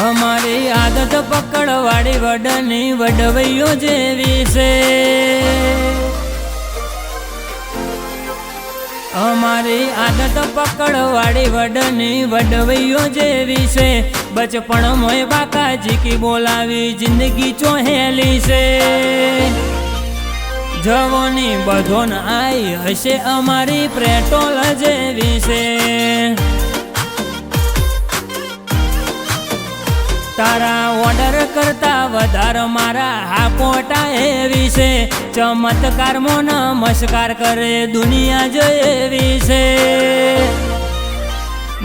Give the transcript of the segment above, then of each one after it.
અમારી આદત પકડવાળી વડની વડવૈયો જેવી છે। અમારી આદત પકડવાળી વડની વડવૈયો જેવી છે। બચપણ મોય બાકાજી કી બોલાવી જિંદગી ચોહેલી છે। જવાની બધોન આઈ હશે અમારી પેટ્રોલ જેવી છે। તારા ઓર્ડર કરતા વધારે મારા હાકોટા એવી છે। ચમત્કાર મો નમસ્કાર કરે દુનિયા જેવી છે।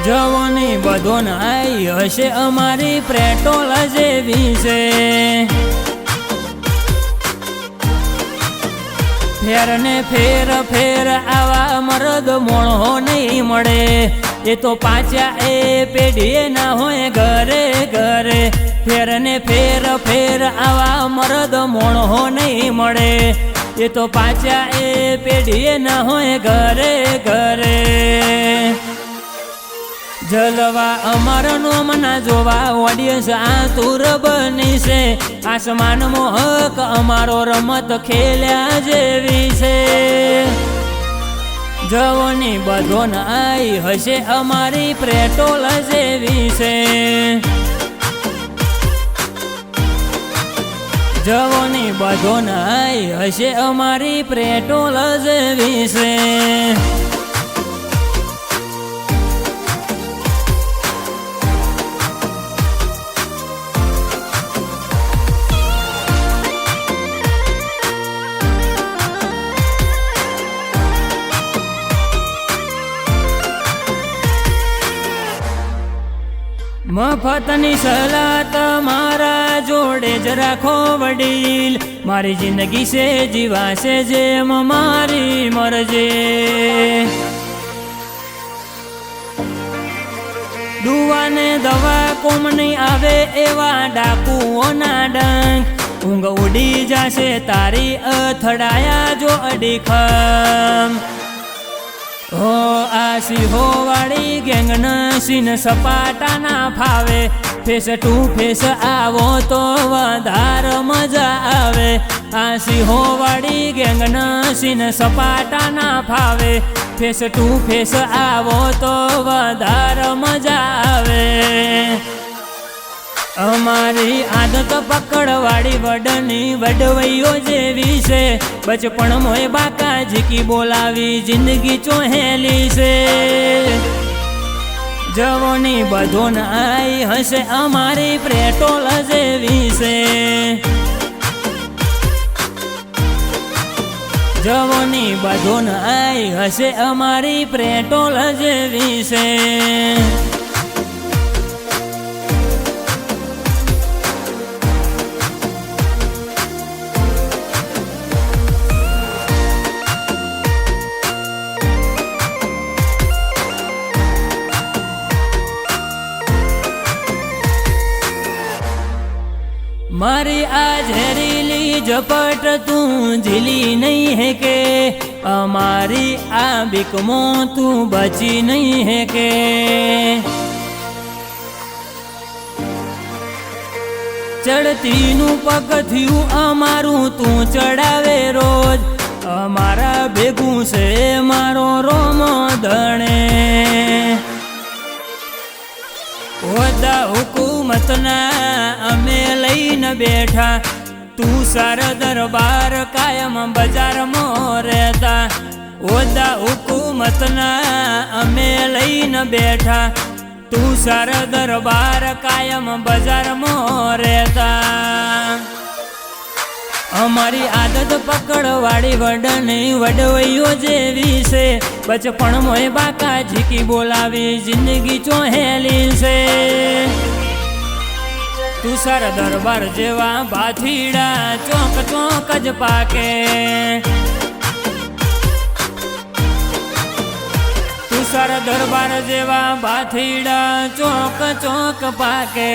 જવાની બધોન આઈ હશે અમારી પેટ્રોલ જેવી છે। ફેર ને ફેર ફેર આવા મરદ મોણો નહીં મળે। એ તો પાછા એ પેઢીએ ના હોય ઘરે ઘરે। ફેર ને ફેર ફેર આવા મરદ મોણો નહીં મળે। એ તો પાછા એ પેઢીએ ના હોય ઘરે ઘરે। જલવા અમારા નોમના જોવા ઓડિયન્સ આતુર બની છે। આસમાનમાં હક અમારો રમત ખેલ્યા જેવી છે। જવાની બધોન આઈ હશે અમારી પેટ્રોલ જેવી છે। જવાની બધોન આઈ હશે અમારી પેટ્રોલ જેવી છે। મફતની સલાહ તમારા જોડે જ રાખો વડીલ। મારી જિંદગી છે જીવાશે જેમ મારી મરજી। દુવાને દવા કોમ નહીં આવે એવા ડાકુઓના ડંખ। ઊંઘ ઉડી જશે તારી અથડાયા જો અડીખમ। હો આ સિંહો વાળી ગેંગ સીન સપાટા ના ફાવે। ફેસ ટુ ફેસ આવો તો વધારે મજા આવે। આ સિંહો વાળી ગેંગ સીન સપાટા ના ફાવે। ફેસ ટુ ફેસ આવો તો વધારે મજા આવે। અમારી આદત પકડવાળી વડની વડવૈયો જેવી છે। બચપણ મોય બાકાજી કી બોલાવી જિંદગી ચોહેલી છે। જવાની બધોન આઈ હશે અમારી પેટ્રોલ જેવી છે। જવાની બધોન આઈ હશે અમારી પેટ્રોલ જેવી છે। मारी आ जहरीली झपट तू झिली नहीं है के। हमारी आ बिकमो तू बची नहीं है के। चढ़ती नु पगथियु अमारू तू चढ़ावे रोज। अमारा भेगू से मारो रोमो धणे। होदा हुकूमतना अमे लईने बैठा। तू सार दरबार कायम बाजार में रहता। होदा हुकूमतना अमे लईने बैठा। तू सार दरबार कायम बाजार में रहता। અમારી આદત પકડવાળી વડની વડવૈયો જેવી છે। બચપણ મોય બાકાજી કી બોલાવી જિંદગી ચોહેલી છે। તુષાર દરબાર જેવા ભાથીડા ચોક ચોક જ પાકે। તુષાર દરબાર જેવા ભાથીડા ચોક ચોક પાકે।